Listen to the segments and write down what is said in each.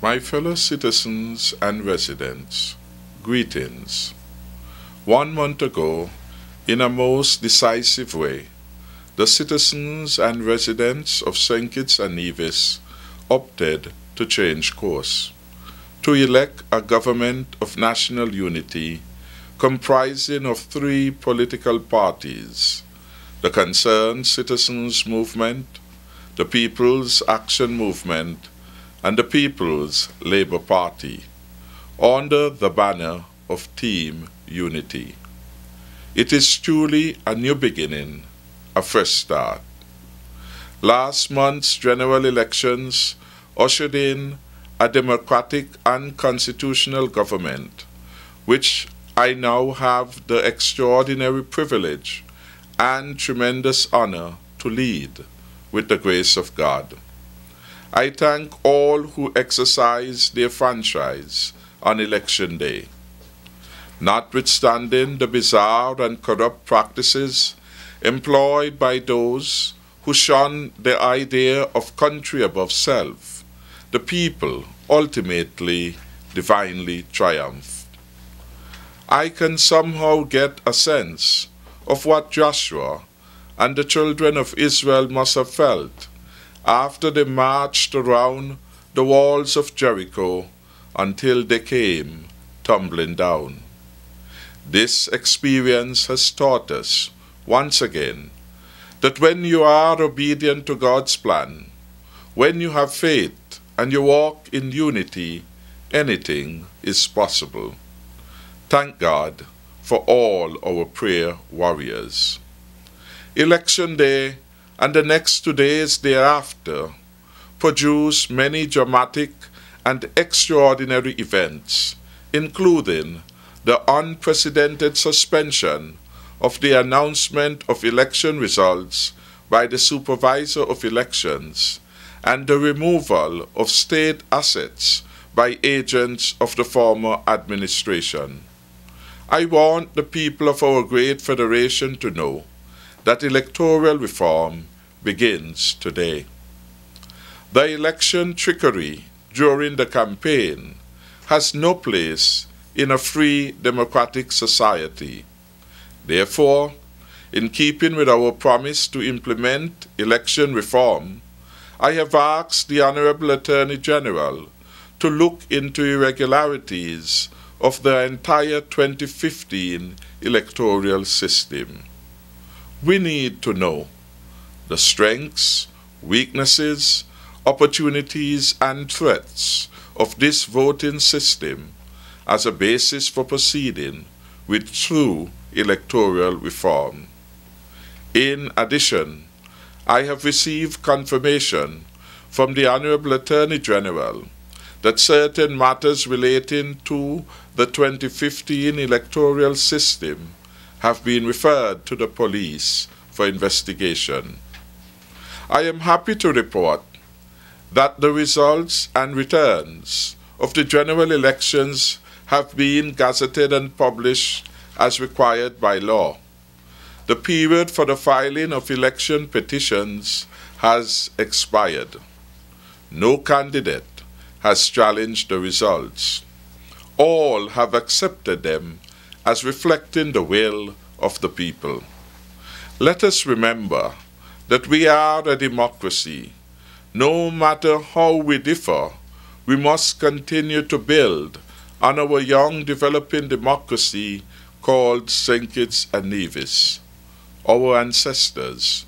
My fellow citizens and residents, greetings. 1 month ago, in a most decisive way, the citizens and residents of St. Kitts and Nevis opted to change course, to elect a government of national unity comprising of 3 political parties: the Concerned Citizens Movement, the People's Action Movement, and the People's Labour Party, under the banner of Team Unity. It is truly a new beginning, a fresh start. Last month's general elections ushered in a democratic and constitutional government, which I now have the extraordinary privilege and tremendous honor to lead with the grace of God. I thank all who exercise their franchise on election day. Notwithstanding the bizarre and corrupt practices employed by those who shun the idea of country above self, the people ultimately divinely triumph. I can somehow get a sense of what Joshua and the children of Israel must have felt after they marched around the walls of Jericho until they came tumbling down. This experience has taught us, once again, that when you are obedient to God's plan, when you have faith and you walk in unity, anything is possible. Thank God for all our prayer warriors. Election day and the next 2 days thereafter produce many dramatic and extraordinary events, including the unprecedented suspension of the announcement of election results by the Supervisor of Elections and the removal of state assets by agents of the former administration. I want the people of our great federation to know that electoral reform begins today. The election trickery during the campaign has no place in a free democratic society. Therefore, in keeping with our promise to implement election reform, I have asked the Honorable Attorney General to look into irregularities of the entire 2015 electoral system. We need to know the strengths, weaknesses, opportunities, and threats of this voting system as a basis for proceeding with true electoral reform. In addition, I have received confirmation from the Honorable Attorney General that certain matters relating to the 2015 electoral system have been referred to the police for investigation. I am happy to report that the results and returns of the general elections have been gazetted and published as required by law. The period for the filing of election petitions has expired. No candidate has challenged the results. All have accepted them as reflecting the will of the people. Let us remember that we are a democracy. No matter how we differ, we must continue to build on our young developing democracy called St. Kitts and Nevis. Our ancestors,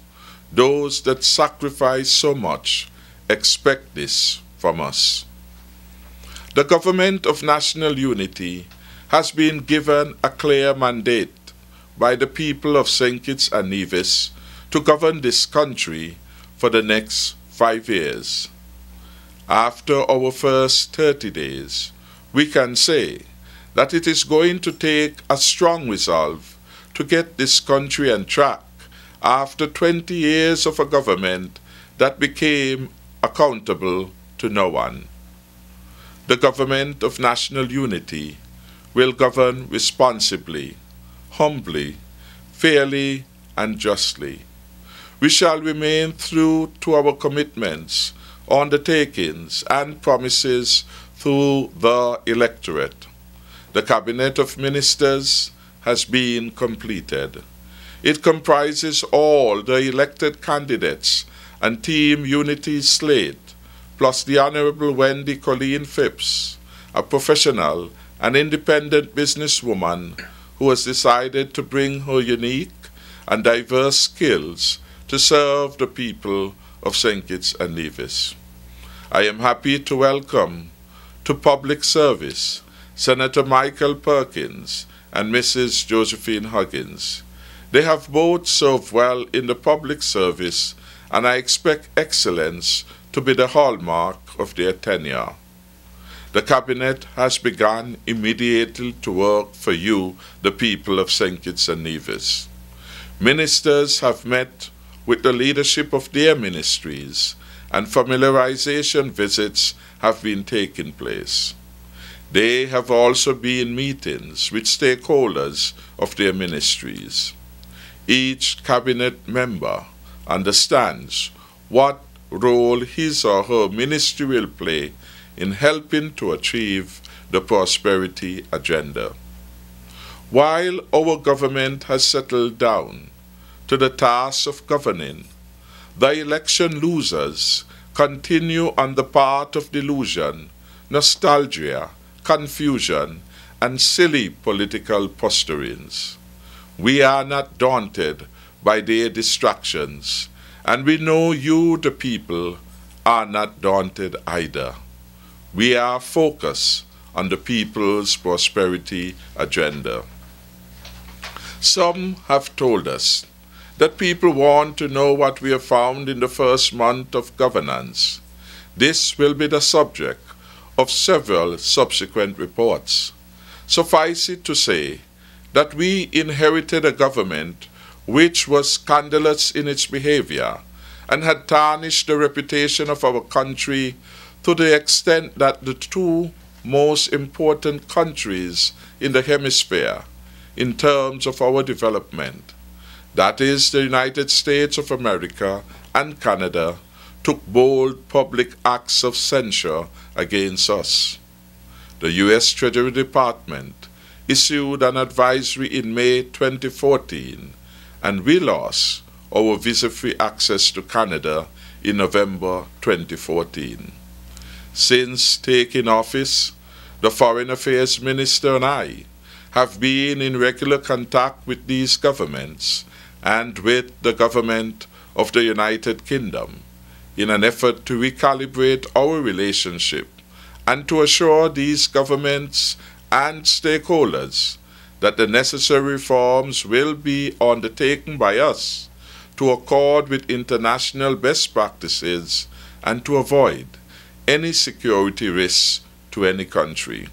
those that sacrificed so much, expect this from us. The Government of National Unity has been given a clear mandate by the people of St. Kitts and Nevis to govern this country for the next 5 years. After our first 30 days, we can say that it is going to take a strong resolve to get this country on track after 20 years of a government that became accountable to no one. The Government of National Unity will govern responsibly, humbly, fairly, and justly. We shall remain true to our commitments, undertakings, and promises through the electorate. The Cabinet of Ministers has been completed. It comprises all the elected candidates and Team Unity slate, plus the Honorable Wendy Colleen Phipps, a professional and independent businesswoman who has decided to bring her unique and diverse skills to serve the people of St. Kitts and Nevis. I am happy to welcome to public service Senator Michael Perkins and Mrs. Josephine Huggins. They have both served well in the public service, and I expect excellence to be the hallmark of their tenure. The Cabinet has begun immediately to work for you, the people of St. Kitts and Nevis. Ministers have met with the leadership of their ministries, and familiarization visits have been taking place. They have also been meetings with stakeholders of their ministries. Each cabinet member understands what role his or her ministry will play in helping to achieve the prosperity agenda. While our government has settled down to the task of governing, the election losers continue on the path of delusion, nostalgia, confusion, and silly political posturings. We are not daunted by their distractions, and we know you, the people, are not daunted either. We are focused on the people's prosperity agenda. Some have told us that people want to know what we have found in the first month of governance. This will be the subject of several subsequent reports. Suffice it to say that we inherited a government which was scandalous in its behavior and had tarnished the reputation of our country to the extent that the two most important countries in the hemisphere in terms of our development, that is the United States of America and Canada, took bold public acts of censure against us. The U.S. Treasury Department issued an advisory in May 2014, and we lost our visa-free access to Canada in November 2014. Since taking office, the Foreign Affairs Minister and I have been in regular contact with these governments and with the government of the United Kingdom in an effort to recalibrate our relationship and to assure these governments and stakeholders that the necessary reforms will be undertaken by us to accord with international best practices and to avoid any security risks to any country.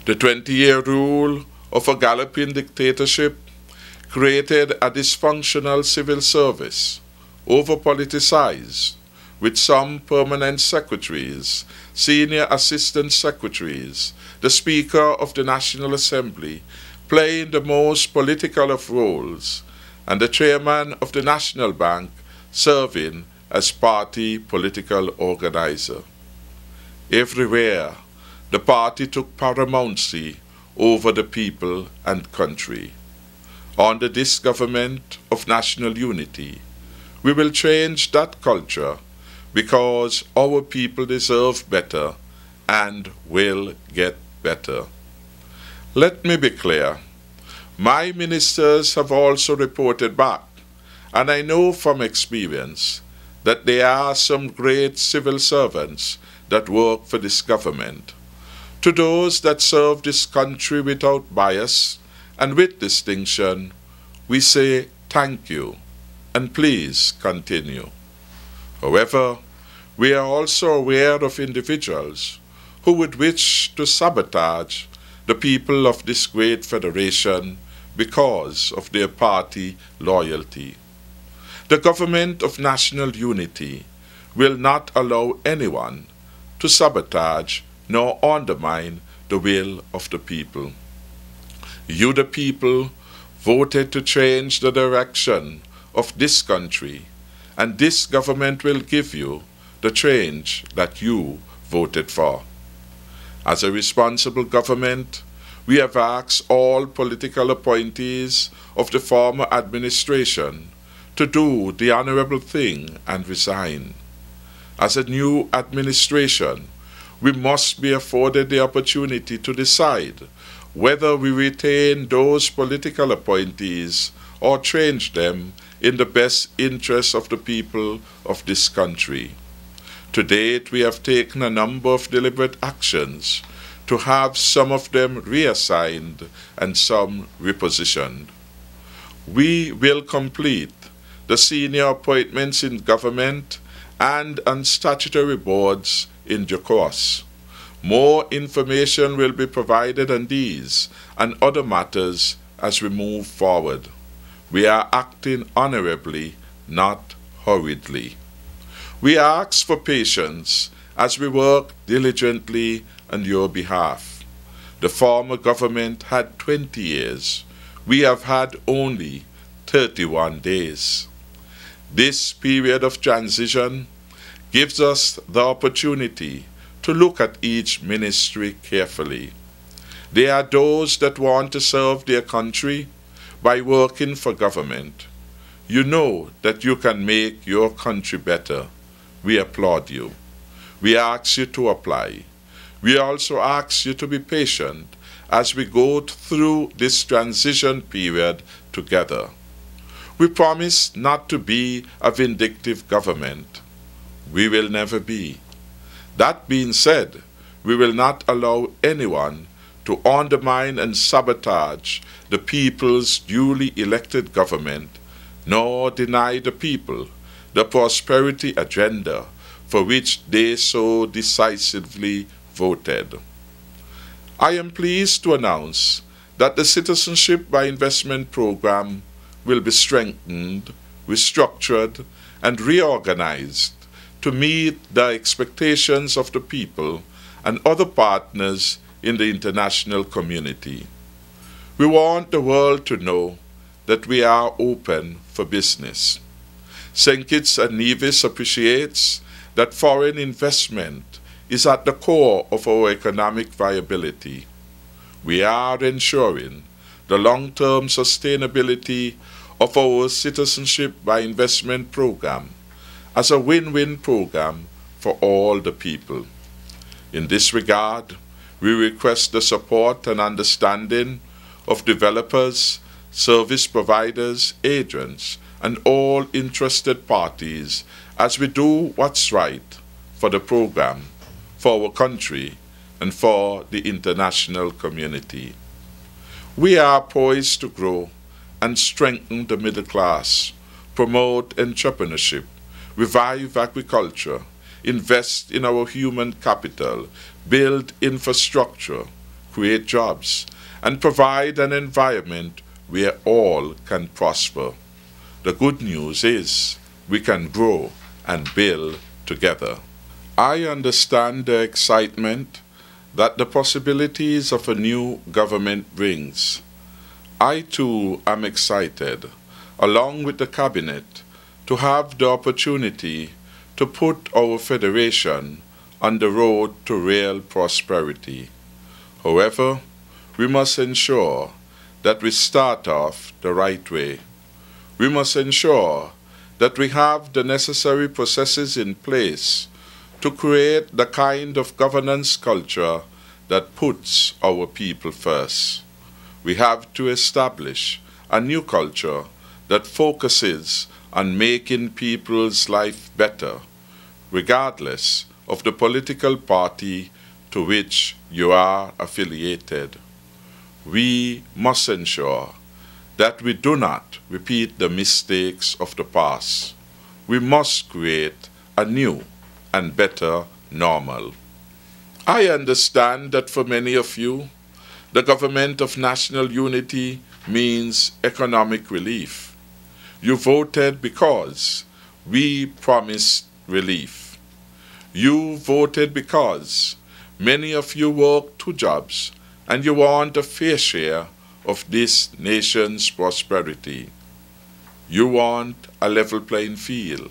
The 20-year rule of a galloping dictatorship created a dysfunctional civil service, over-politicized, with some permanent secretaries, senior assistant secretaries, the Speaker of the National Assembly playing the most political of roles, and the Chairman of the National Bank serving as party political organizer. Everywhere, the party took paramountcy over the people and country. Under this government of national unity, we will change that culture because our people deserve better and will get better. Let me be clear. My ministers have also reported back, and I know from experience that there are some great civil servants that work for this government. To those that serve this country without bias and with distinction, we say thank you and please continue. However, we are also aware of individuals who would wish to sabotage the people of this great federation because of their party loyalty. The government of national unity will not allow anyone to sabotage nor undermine the will of the people. You, the people, voted to change the direction of this country, and this government will give you the change that you voted for. As a responsible government, we have asked all political appointees of the former administration to do the honorable thing and resign. As a new administration, we must be afforded the opportunity to decide whether we retain those political appointees or change them in the best interest of the people of this country. To date, we have taken a number of deliberate actions to have some of them reassigned and some repositioned. We will complete the senior appointments in government and on statutory boards in due course. More information will be provided on these and other matters as we move forward. We are acting honorably, not hurriedly. We ask for patience as we work diligently on your behalf. The former government had 20 years. We have had only 31 days. This period of transition gives us the opportunity to look at each ministry carefully. There are those that want to serve their country by working for government. You know that you can make your country better. We applaud you. We ask you to apply. We also ask you to be patient as we go through this transition period together. We promise not to be a vindictive government. We will never be. That being said, we will not allow anyone to undermine and sabotage the people's duly elected government, nor deny the people the prosperity agenda for which they so decisively voted. I am pleased to announce that the Citizenship by Investment program will be strengthened, restructured, and reorganized to meet the expectations of the people and other partners in the international community. We want the world to know that we are open for business. St. Kitts and Nevis appreciates that foreign investment is at the core of our economic viability. We are ensuring the long-term sustainability of our Citizenship by Investment program as a win-win program for all the people. In this regard, we request the support and understanding of developers, service providers, agents, and all interested parties as we do what's right for the program, for our country, and for the international community. We are poised to grow and strengthen the middle class, promote entrepreneurship, revive agriculture, invest in our human capital, build infrastructure, create jobs, and provide an environment where all can prosper. The good news is we can grow and build together. I understand the excitement that the possibilities of a new government brings. I too am excited, along with the cabinet, to have the opportunity to put our federation on the road to real prosperity. However, we must ensure that we start off the right way. We must ensure that we have the necessary processes in place to create the kind of governance culture that puts our people first. We have to establish a new culture that focuses on making people's life better, regardless of the political party to which you are affiliated. We must ensure that we do not repeat the mistakes of the past. We must create a new and better normal. I understand that for many of you, the government of national unity means economic relief. You voted because we promised relief. You voted because many of you work 2 jobs and you want a fair share of this nation's prosperity. You want a level playing field.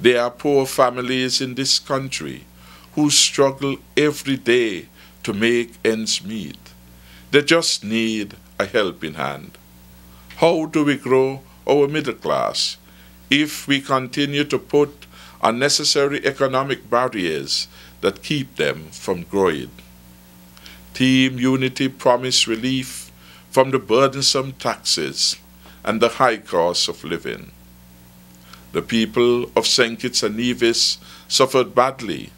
There are poor families in this country who struggle every day to make ends meet. They just need a helping hand. How do we grow our middle class if we continue to put unnecessary economic barriers that keep them from growing? Team Unity promised relief from the burdensome taxes and the high cost of living. The people of St. Kitts and Nevis suffered badly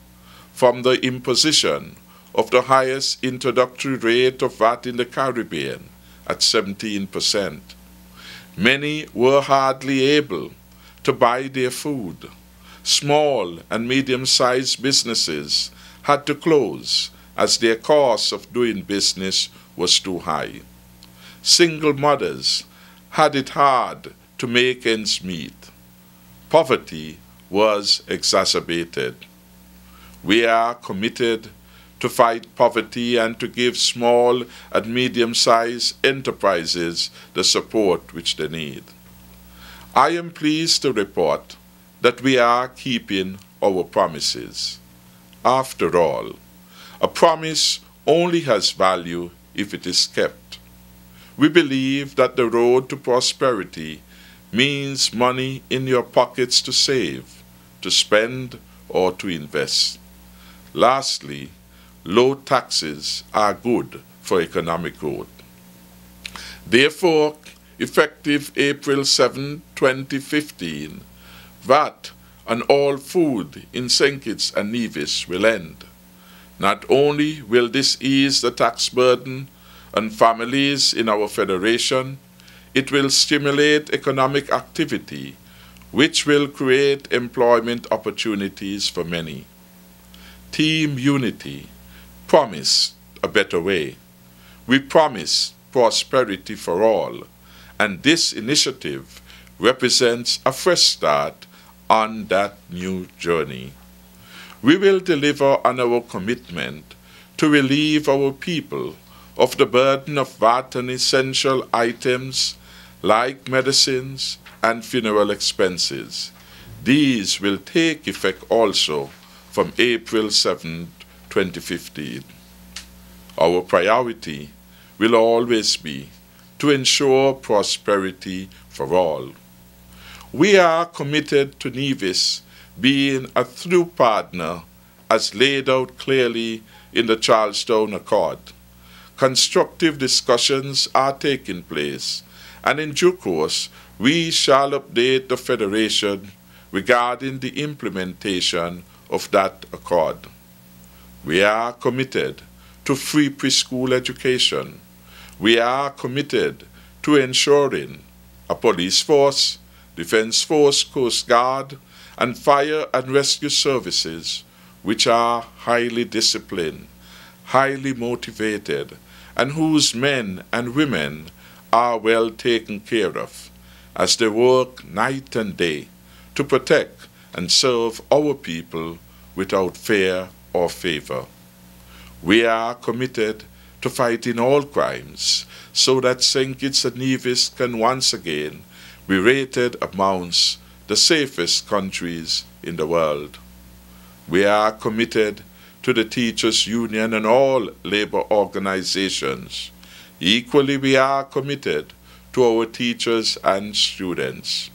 from the imposition of the highest introductory rate of VAT in the Caribbean at 17%. Many were hardly able to buy their food. Small and medium-sized businesses had to close as their cost of doing business was too high. Single mothers had it hard to make ends meet. Poverty was exacerbated. We are committed to fight poverty and to give small and medium-sized enterprises the support which they need. I am pleased to report that we are keeping our promises. After all, a promise only has value if it is kept. We believe that the road to prosperity means money in your pockets to save, to spend, or to invest. Lastly, low taxes are good for economic growth. Therefore, effective April 7, 2015, VAT on all food in St. Kitts and Nevis will end. Not only will this ease the tax burden on families in our federation, it will stimulate economic activity, which will create employment opportunities for many. Team Unity promised a better way. We promise prosperity for all, and this initiative represents a fresh start on that new journey. We will deliver on our commitment to relieve our people of the burden of VAT on essential items like medicines and funeral expenses. These will take effect also from April 7, 2015. Our priority will always be to ensure prosperity for all. We are committed to Nevis being a true partner as laid out clearly in the Charlestown Accord. Constructive discussions are taking place, and in due course we shall update the Federation regarding the implementation of that accord. We are committed to free preschool education. We are committed to ensuring a police force, defense force, coast guard, and fire and rescue services which are highly disciplined, highly motivated, and whose men and women are well taken care of as they work night and day to protect and serve our people without fear or favor. We are committed to fighting all crimes so that St. Kitts and Nevis can once again be rated amongst the safest countries in the world. We are committed to the Teachers' Union and all labor organizations. Equally, we are committed to our teachers and students.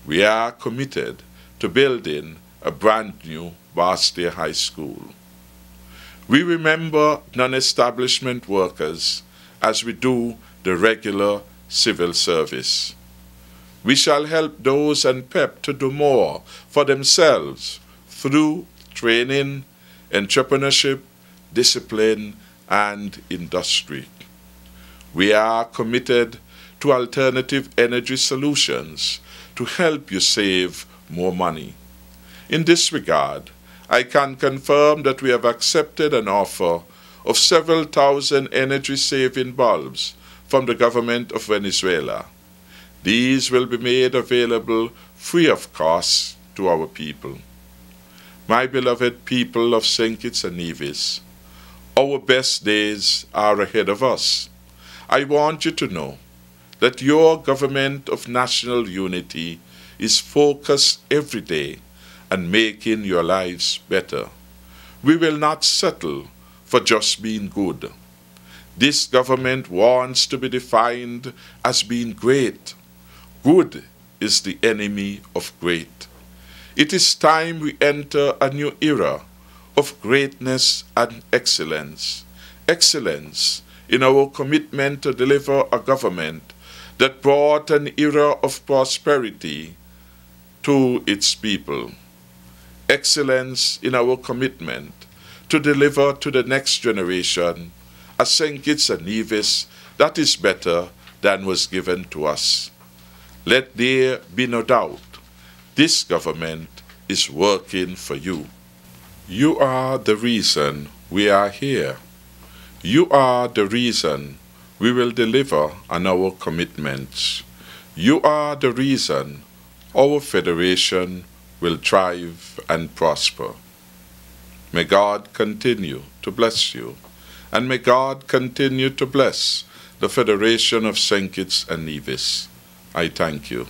We are committed to building a brand new Barstow High School. We remember non-establishment workers as we do the regular civil service. We shall help those on PEP to do more for themselves through training, entrepreneurship, discipline, and industry. We are committed to alternative energy solutions to help you save more money. In this regard, I can confirm that we have accepted an offer of several thousand energy-saving bulbs from the government of Venezuela. These will be made available free of cost to our people. My beloved people of St. Kitts and Nevis, our best days are ahead of us. I want you to know that your government of national unity is focused every day on making your lives better. We will not settle for just being good. This government wants to be defined as being great. Good is the enemy of great. It is time we enter a new era of greatness and excellence. Excellence in our commitment to deliver a government that brought an era of prosperity to its people. Excellence in our commitment to deliver to the next generation a St. Kitts and Nevis that is better than was given to us. Let there be no doubt, this government is working for you. You are the reason we are here. You are the reason we will deliver on our commitments. You are the reason our federation will thrive and prosper. May God continue to bless you, and may God continue to bless the Federation of St. Kitts and Nevis. I thank you.